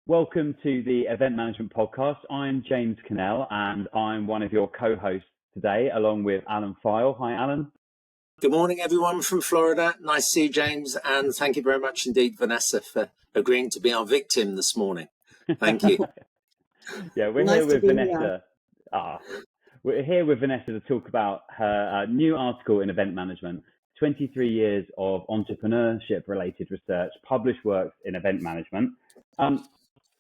Welcome to the Event Management Podcast. I'm James Cannell and I'm one of your co-hosts today along with Alan File. Hi, Alan. Good morning, everyone from Florida. Nice to see you, James. And thank you very much indeed, Vanessa, for agreeing to be our victim this morning. Thank you. Yeah, we're here with Vanessa. We're here with Vanessa to talk about her new article in Event Management, 23 years of entrepreneurship-related research, published works in event management.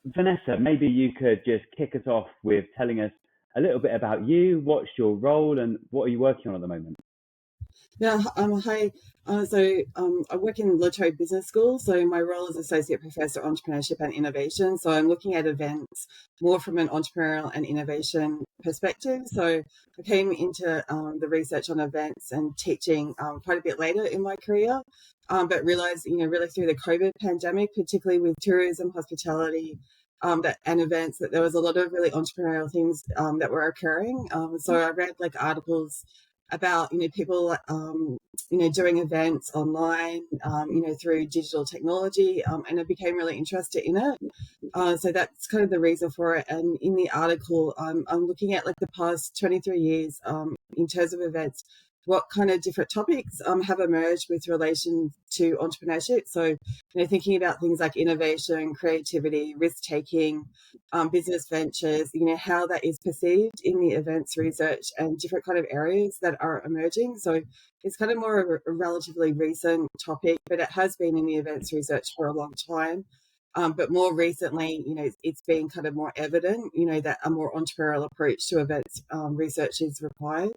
Vanessa, maybe you could just kick us off with telling us a little bit about you, what's your role and what are you working on at the moment? Yeah, hi. I work in La Trobe Business School. So my role is Associate Professor Entrepreneurship and Innovation. So I'm looking at events more from an entrepreneurial and innovation perspective. So I came into the research on events and teaching quite a bit later in my career, but realized, really through the COVID pandemic, particularly with tourism, hospitality, and events, that there was a lot of really entrepreneurial things that were occurring. So I read articles about people doing events online through digital technology, and I became really interested in it. So that's kind of the reason for it. And in the article, I'm looking at the past 23 years in terms of events, what kind of different topics have emerged with relation to entrepreneurship. So, thinking about things like innovation, creativity, risk-taking, business ventures, how that is perceived in the events research and different kind of areas that are emerging. So it's kind of more of a relatively recent topic, but it has been in the events research for a long time. But more recently, it's been kind of more evident, that a more entrepreneurial approach to events research is required.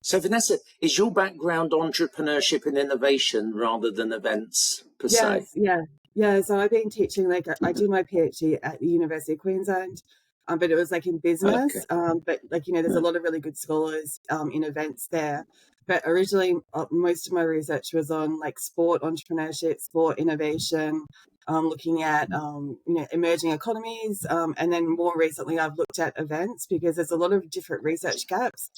So, Vanessa, is your background entrepreneurship and innovation rather than events per se? Yeah. So I've been teaching, I did my PhD at the University of Queensland, but it was in business. Okay. But there's a lot of really good scholars in events there. But originally, most of my research was on sport entrepreneurship, sport innovation, looking at emerging economies, and then more recently, I've looked at events because there's a lot of different research gaps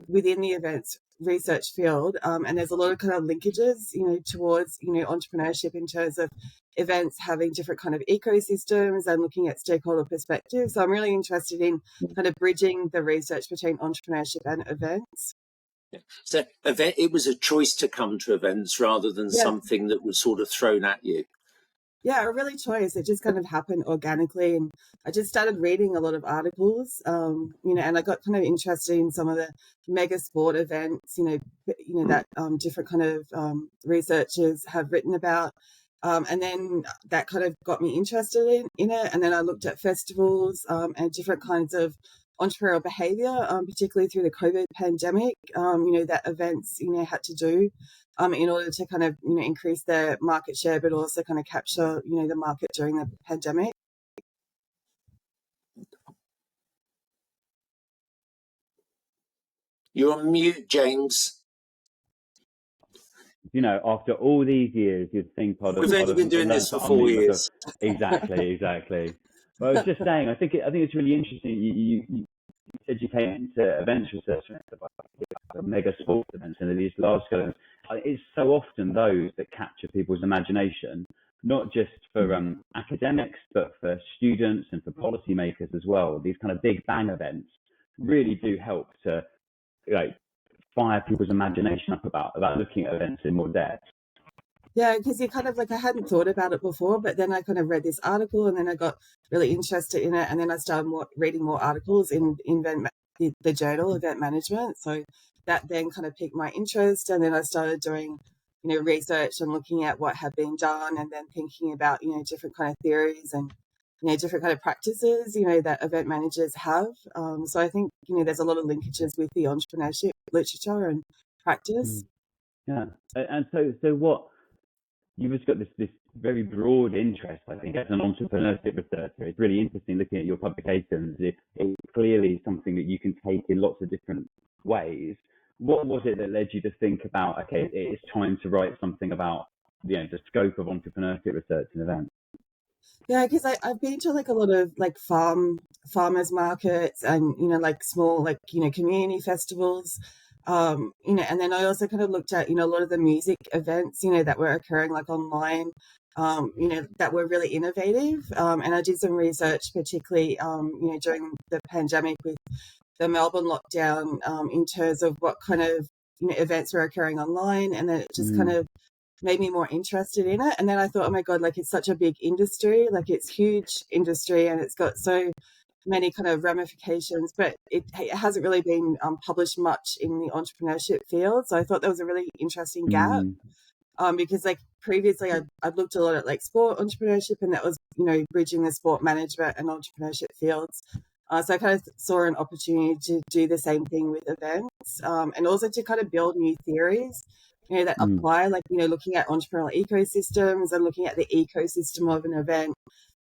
within the events research field, and there's a lot of kind of linkages towards entrepreneurship in terms of events having different kind of ecosystems and looking at stakeholder perspectives. So I'm really interested in kind of bridging the research between entrepreneurship and events. So it was a choice to come to events rather than something that was sort of thrown at you. Yeah, a really choice. It just kind of happened organically, and I just started reading a lot of articles, and I got kind of interested in some of the mega sport events, that different kind of researchers have written about, and then that kind of got me interested in it. And then I looked at festivals and different kinds of entrepreneurial behavior, particularly through the COVID pandemic, that events, had to do in order to kind of, increase their market share, but also kind of capture, the market during the pandemic. You're on mute, James. After all these years, you'd think we've only been doing this for 4 years. Exactly. Well, I was just saying, I think it's really interesting. You said you came into events research about mega sports events and these large scale events. It's so often those that capture people's imagination, not just for academics, but for students and for policymakers as well. These kind of big bang events really do help to fire people's imagination up about looking at events in more depth. Yeah, because you kind of I hadn't thought about it before, but then I kind of read this article and then I got really interested in it. And then I started reading more articles in the journal Event Management. So that then kind of piqued my interest. And then I started doing, research and looking at what had been done and then thinking about, different kind of theories and, different kind of practices, that event managers have. So I think, there's a lot of linkages with the entrepreneurship literature and practice. Yeah. And so what? You've just got this very broad interest, I think, as an entrepreneurship researcher. It's really interesting looking at your publications. It's clearly something that you can take in lots of different ways. What was it that led you to think about, it's time to write something about, the scope of entrepreneurship research and events? Yeah, because I've been to like a lot of like farmers markets and, like small, like, community festivals, and then I also kind of looked at, a lot of the music events, that were occurring like online, that were really innovative. And I did some research, particularly, during the pandemic with the Melbourne lockdown, in terms of what kind of, events were occurring online. And then it just kind of made me more interested in it. And then I thought, oh my God, like it's such a big industry, like it's huge industry and it's got so many kind of ramifications, but it hasn't really been published much in the entrepreneurship field. So I thought that was a really interesting gap. Because like previously I'd looked a lot at like sport entrepreneurship, and that was, bridging the sport management and entrepreneurship fields. So I kind of saw an opportunity to do the same thing with events, and also to kind of build new theories, that apply, like, looking at entrepreneurial ecosystems and looking at the ecosystem of an event,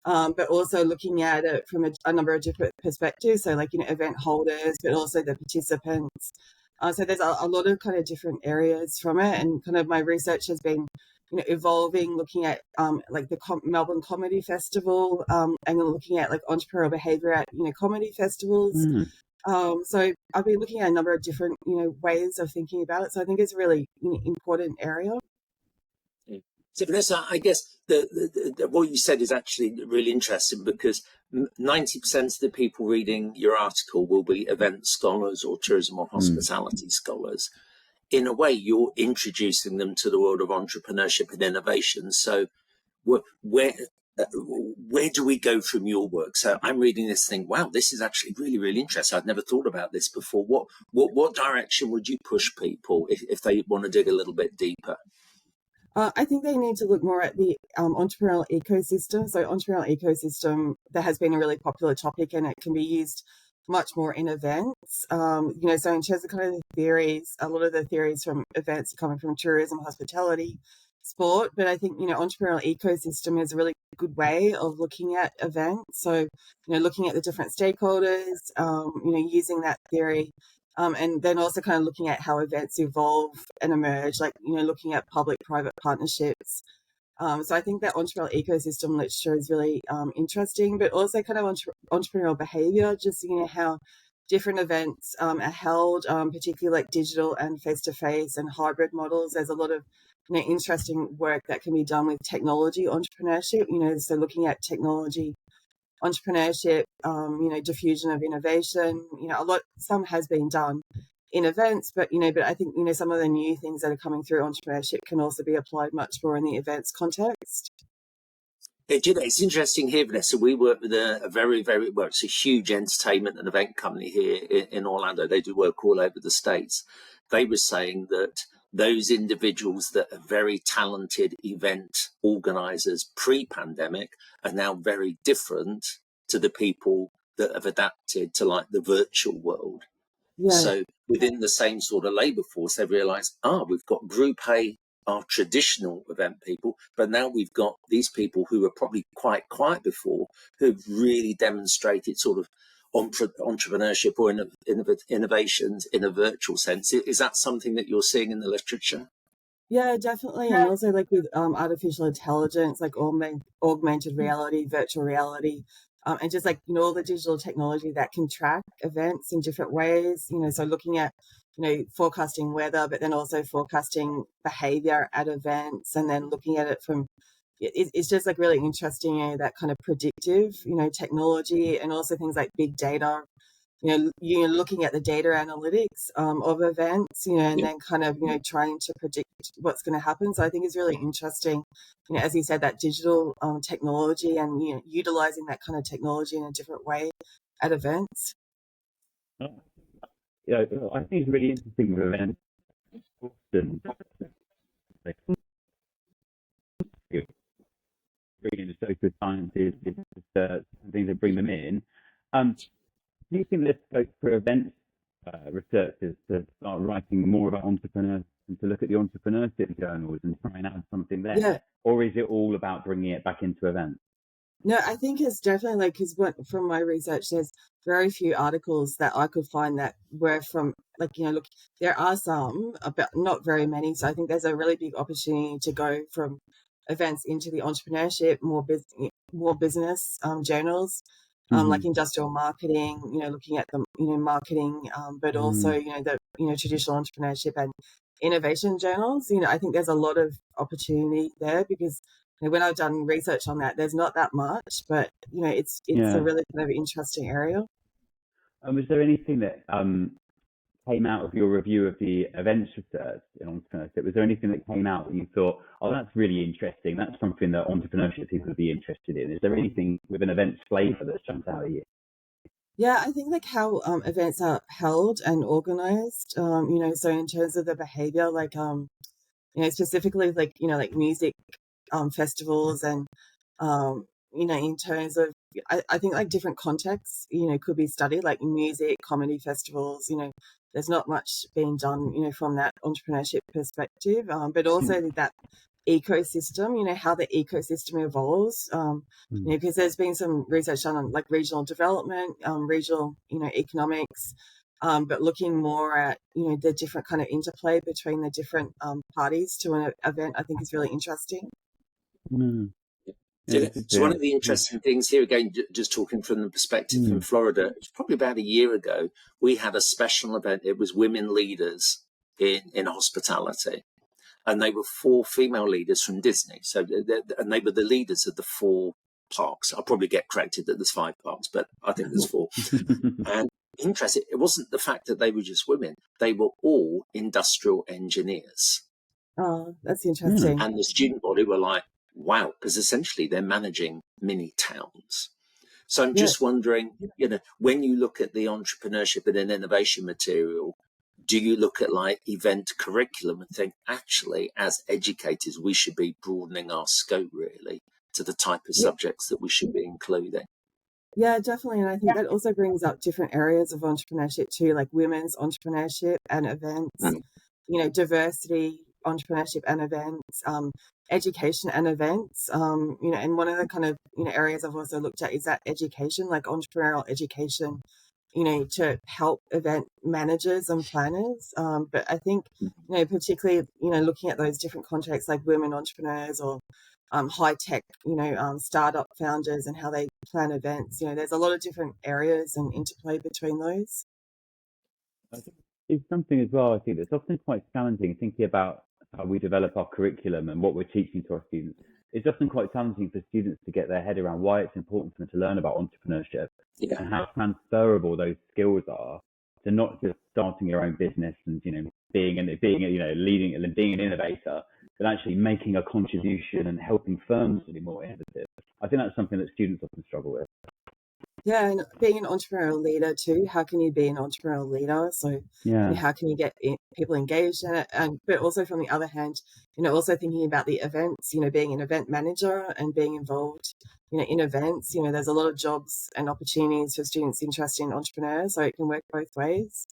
but also looking at it from a number of different perspectives. So like, event holders, but also the participants. So there's a lot of kind of different areas from it, and kind of my research has been, evolving, looking at like the Melbourne Comedy Festival, and looking at like entrepreneurial behaviour at comedy festivals. So I've been looking at a number of different ways of thinking about it. So I think it's a really important area. So Vanessa, I guess what you said is actually really interesting, because 90% of the people reading your article will be event scholars or tourism or hospitality scholars. In a way, you're introducing them to the world of entrepreneurship and innovation. So where do we go from your work? So I'm reading this thing, wow, this is actually really, really interesting. I'd never thought about this before. What direction would you push people if they want to dig a little bit deeper? I think they need to look more at the entrepreneurial ecosystem. So entrepreneurial ecosystem, that has been a really popular topic, and it can be used much more in events. So in terms of kind of the theories, a lot of the theories from events are coming from tourism, hospitality, sport. But I think, entrepreneurial ecosystem is a really good way of looking at events. So, looking at the different stakeholders, using that theory. And then also kind of looking at how events evolve and emerge, like, looking at public-private partnerships. So I think that entrepreneurial ecosystem literature is really interesting, but also kind of entrepreneurial behavior, just, how different events are held, particularly like digital and face-to-face and hybrid models. There's a lot of, interesting work that can be done with technology entrepreneurship, so looking at technology entrepreneurship, diffusion of innovation, some has been done in events, but I think, some of the new things that are coming through entrepreneurship can also be applied much more in the events context. It's interesting here, Vanessa. We work with a very, very, well, it's a huge entertainment and event company here in Orlando. They do work all over the States. They were saying that those individuals that are very talented event organizers pre-pandemic are now very different to the people that have adapted to like the virtual world. Yeah. So within the same sort of labor force, they've realized, we've got Group A, our traditional event people, but now we've got these people who were probably quite quiet before, who've really demonstrated sort of entrepreneurship or innovations in a virtual sense. Is that something that you're seeing in the literature? Yeah, definitely. And also like with artificial intelligence, like augmented reality, virtual reality, and just like, all the digital technology that can track events in different ways, so looking at, forecasting weather, but then also forecasting behavior at events, and then looking at it from, it's just like really interesting, that kind of predictive, technology, and also things like big data, looking at the data analytics of events, and then kind of, trying to predict what's going to happen. So I think it's really interesting, as you said, that digital technology and, utilizing that kind of technology in a different way at events. Yeah, I think it's really interesting with events. Bringing the social sciences, research, and things that bring them in. Do you think there's scope for events researchers to start writing more about entrepreneurs and to look at the entrepreneurship journals and try and add something there? Yeah. Or is it all about bringing it back into events? No, I think it's definitely like, because from my research, there's very few articles that I could find that were from, like, look, there are some, but not very many. So I think there's a really big opportunity to go from events into the entrepreneurship, more business, more business journals, like industrial marketing, looking at the, marketing, but also, the, traditional entrepreneurship and innovation journals. I think there's a lot of opportunity there because when I've done research on that, there's not that much, but, it's a really kind of interesting area. And was there anything that came out of your review of the events research in entrepreneurship? Was there anything that came out that you thought, oh, that's really interesting, that's something that entrepreneurship people would be interested in? Is there anything with an events flavour that's jumped out at you? Yeah, I think like how events are held and organized, so in terms of the behavior, like, specifically like, like music festivals and, in terms of, I think like different contexts, could be studied, like music, comedy festivals, there's not much being done, from that entrepreneurship perspective, but also that ecosystem, how the ecosystem evolves, because there's been some research done on like regional development, regional, economics, but looking more at, the different kind of interplay between the different parties to an event, I think is really interesting. Yeah, so one of the interesting things here, again, just talking from the perspective from Florida, it was probably about a year ago, we had a special event. It was women leaders in hospitality. And they were 4 female leaders from Disney. So, and they were the leaders of the 4 parks. I'll probably get corrected that there's 5 parks, but I think there's 4. And interesting, it wasn't the fact that they were just women. They were all industrial engineers. Oh, that's interesting. And the student body were like, wow, because essentially they're managing mini towns. So I'm just wondering, when you look at the entrepreneurship and an innovation material, do you look at like event curriculum and think, actually, as educators, we should be broadening our scope really to the type of subjects that we should be including? Yeah, definitely. And I think that also brings up different areas of entrepreneurship too, like women's entrepreneurship and events, diversity, entrepreneurship and events, education and events, and one of the kind of, areas I've also looked at is that education, like entrepreneurial education, to help event managers and planners. But I think, particularly, looking at those different contexts like women entrepreneurs or high tech, startup founders and how they plan events, there's a lot of different areas and interplay between those. It's something as well, I think, that's often quite challenging thinking about how we develop our curriculum and what we're teaching to our students. It's often quite challenging for students to get their head around why it's important for them to learn about entrepreneurship and how transferable those skills are to not just starting your own business and being leading and being an innovator, but actually making a contribution and helping firms to be more innovative. I think that's something that students often struggle with. Yeah, and being an entrepreneurial leader too, how can you be an entrepreneurial leader? So how can you get people engaged in it? But also from the other hand, also thinking about the events, being an event manager and being involved, in events, there's a lot of jobs and opportunities for students interested in entrepreneurs, so it can work both ways.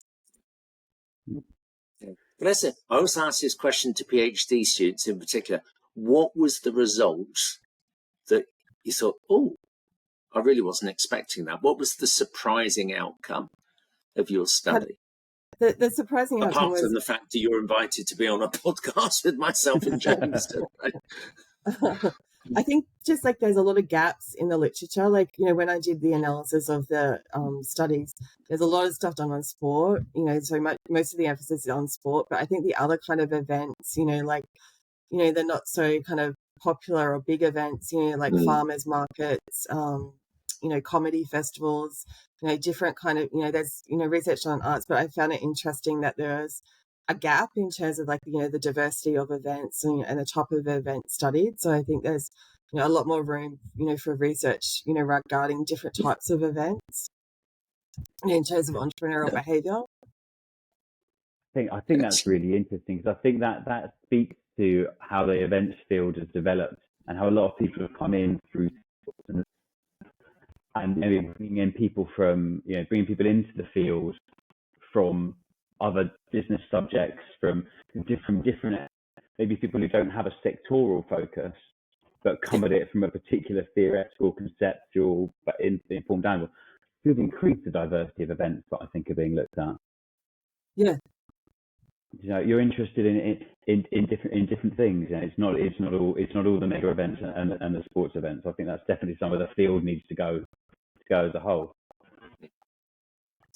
Vanessa, I always ask this question to PhD students in particular. What was the result that you thought, oh, I really wasn't expecting that? What was the surprising outcome of your study? The surprising outcome was... Apart from the fact that you're invited to be on a podcast with myself and James today. I think just like there's a lot of gaps in the literature. Like, when I did the analysis of the studies, there's a lot of stuff done on sport, so most of the emphasis is on sport. But I think the other kind of events, like, they're not so kind of popular or big events, like farmers markets, comedy festivals, different kind of, there's, research on arts, but I found it interesting that there's a gap in terms of like, the diversity of events and the type of event studied. So I think there's, a lot more room, for research, regarding different types of events in terms of entrepreneurial behavior. I think that's really interesting because I think that speaks to how the events field has developed and how a lot of people have come in through and maybe bringing in people from, bringing people into the field from other business subjects, from different, maybe people who don't have a sectoral focus, but come at it from a particular theoretical, conceptual, but informed angle. You've increased the diversity of events that I think are being looked at. Yeah. You're interested in in different things. Yeah, it's not all the mega events and the sports events. I think that's definitely somewhere the field needs to go as a whole.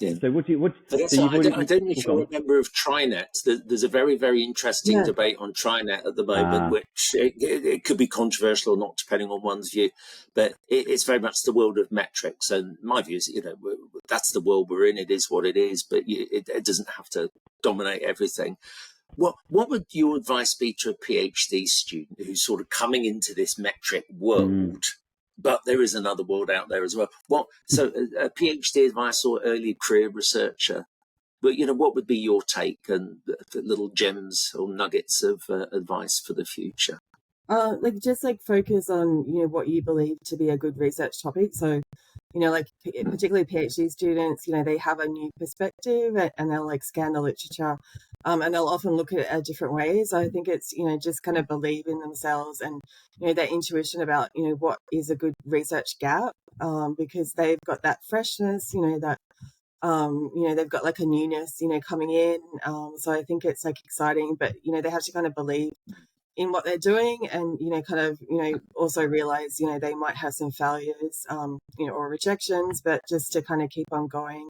Yeah. So what? Vanessa, So you've already. I don't know if you're a member of Trinet. There's a very, very interesting debate on Trinet at the moment, which it could be controversial or not, depending on one's view. But it's very much the world of metrics. And my view is, that's the world we're in. It is what it is, but it doesn't have to dominate everything. What would your advice be to a PhD student who's sort of coming into this metric world? But there is another world out there as well. So a PhD advice or early career researcher, but what would be your take and little gems or nuggets of advice for the future? Just focus on what you believe to be a good research topic. So particularly PhD students, they have a new perspective and they'll scan the literature, and they'll often look at it in different ways. So I think it's just kind of believe in themselves and their intuition about what is a good research gap, because they've got that freshness, that they've got a newness coming in. So I think it's exciting, but they have to kind of believe in what they're doing and also realize they might have some failures or rejections, but just to kind of keep on going,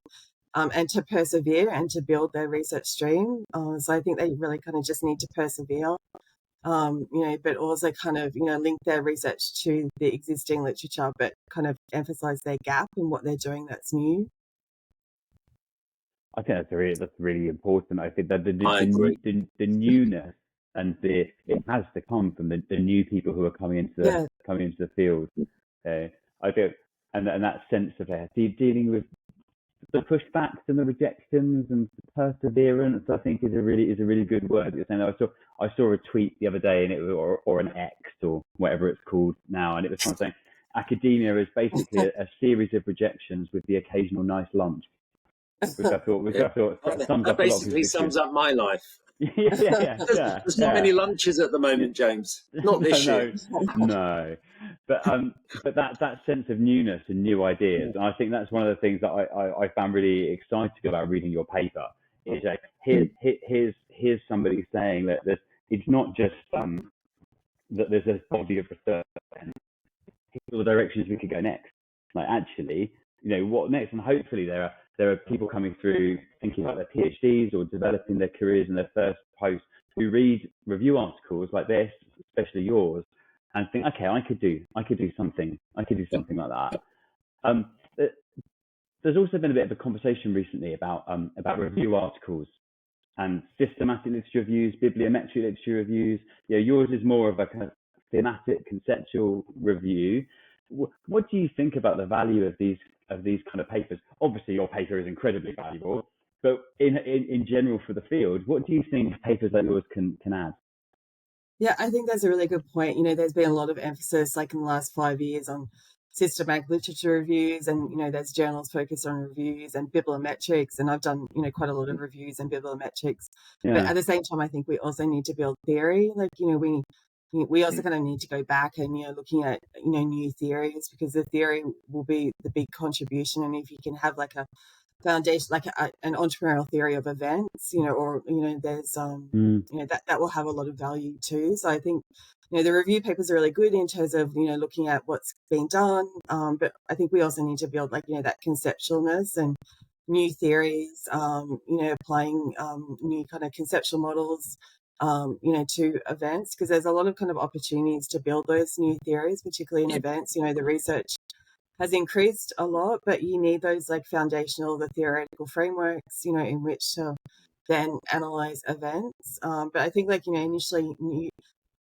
and to persevere and to build their research stream. So I think they really kind of just need to persevere, but also kind of link their research to the existing literature, but kind of emphasize their gap and what they're doing that's new. I think that's really important. I think that the newness and it has to come from the new people who are coming into the field. I think, and that sense of dealing with the pushbacks and the rejections and perseverance, I think is a really good word. You're saying, I saw a tweet the other day, and it was, or an X or whatever it's called now, and it was kind of saying academia is basically a series of rejections with the occasional nice lunch, which I thought sums up basically sums up my life. There's not many lunches at the moment, James. Not this year. No. But that sense of newness and new ideas, and I think that's one of the things that I found really exciting about reading your paper. Is here's somebody saying that it's not just that there's a body of research and here's all the directions we could go next. Actually, what next, and hopefully there are people coming through thinking about their PhDs or developing their careers in their first post who read review articles like this, especially yours, and think, okay, I could do something like that. There's also been a bit of a conversation recently about review articles and systematic literature reviews, bibliometric literature reviews. Yours is more of a kind of thematic, conceptual review. What do you think about the value of these kind of papers? Obviously, your paper is incredibly valuable, but in general for the field, what do you think papers like yours can add? Yeah, I think that's a really good point. There's been a lot of emphasis, in the last 5 years, on systematic literature reviews, and there's journals focused on reviews and bibliometrics, and I've done quite a lot of reviews and bibliometrics. But at the same time, I think we also need to build theory. We also kind of need to go back and looking at new theories, because the theory will be the big contribution. And if you can have a foundation, an entrepreneurial theory of events, or there's that will have a lot of value too. So I think the review papers are really good in terms of looking at what's being done, but I think we also need to build that conceptualness and new theories, applying new kind of conceptual models to events, because there's a lot of kind of opportunities to build those new theories, particularly in events. The research has increased a lot, but you need those foundational, the theoretical frameworks, in which to then analyze events. But I think initially new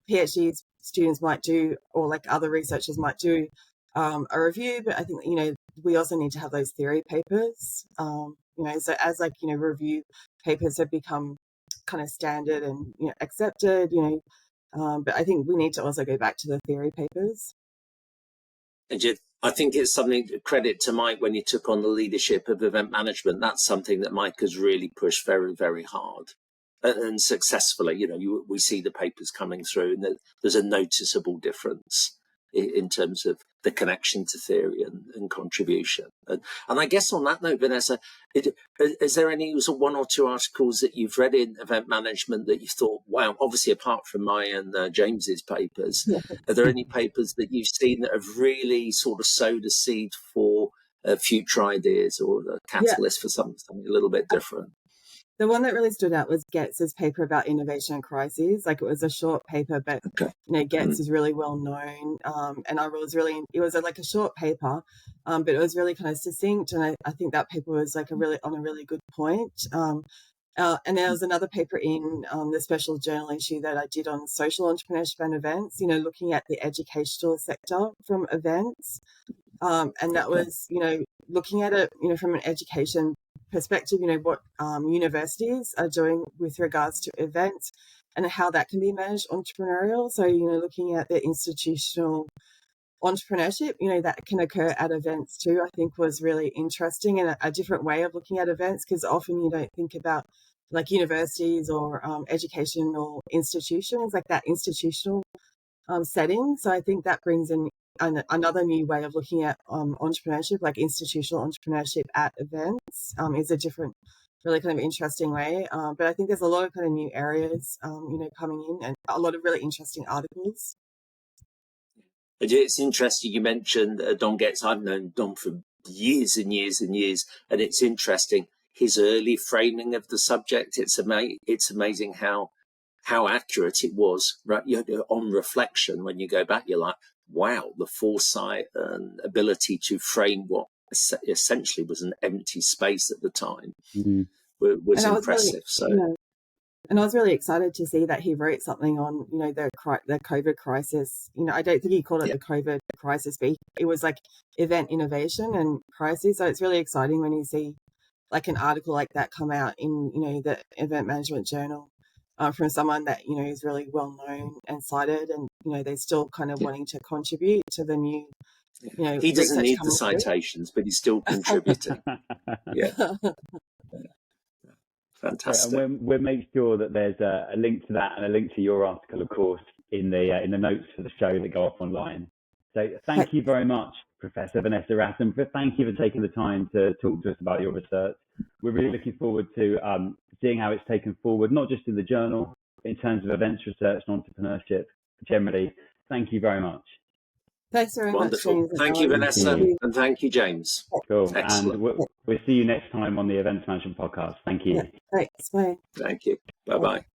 PhD students might do, or other researchers might do a review, but I think, we also need to have those theory papers, so as review papers have become kind of standard and accepted, but I think we need to also go back to the theory papers. And I think it's something to credit to Mike when he took on the leadership of event management. That's something that Mike has really pushed very, very hard and successfully. We see the papers coming through, and there's a noticeable difference. in terms of the connection to theory and contribution. And I guess on that note, Vanessa, is there any one or two articles that you've read in event management that you thought, wow, obviously apart from my and James's papers, are there any papers that you've seen that have really sort of sowed a seed for future ideas or the catalyst for something a little bit different? The one that really stood out was Getz's paper about innovation and crises. Like, it was a short paper, but Getz is really well known, and it was like a short paper, but it was really kind of succinct, and I think that paper was like on a really good point. And there was another paper in the special journal issue that I did on social entrepreneurship and events, looking at the educational sector from events, and that was looking at it from an education perspective, what universities are doing with regards to events and how that can be managed entrepreneurial. So, looking at the institutional entrepreneurship, that can occur at events too, I think was really interesting, and a different way of looking at events, because often you don't think about like universities or educational institutions, like that institutional setting. So I think that brings in another new way of looking at entrepreneurship, like institutional entrepreneurship at events, is a different, really kind of interesting way. But I think there's a lot of kind of new areas, coming in, and a lot of really interesting articles. It's interesting you mentioned Don Getz. I've known Don for years and years and years, and it's interesting his early framing of the subject. It's amazing how accurate it was, right? On reflection, when you go back, you're like, wow, the foresight and ability to frame what essentially was an empty space at the time was impressive. And I was really excited to see that he wrote something on, the COVID crisis. I don't think he called it the COVID crisis, but it was like event innovation and crisis. So it's really exciting when you see like an article like that come out in, the event management journal. From someone that is really well known and cited, and they're still kind of wanting to contribute to the new. He doesn't need the citations, but he's still contributing. Fantastic. And we'll make sure that there's a link to that and a link to your article, of course, in the notes for the show that go up online. So thank you very much, Professor Vanessa Ratten. Thank you for taking the time to talk to us about your research. We're really looking forward to seeing how it's taken forward, not just in the journal, in terms of events research and entrepreneurship generally. Thank you very much. Thanks very much, James. Thank you, Vanessa, and thank you, James. Cool. Excellent. And we'll see you next time on the Events Management Podcast. Thank you. Thanks. Bye. Thank you. Bye-bye.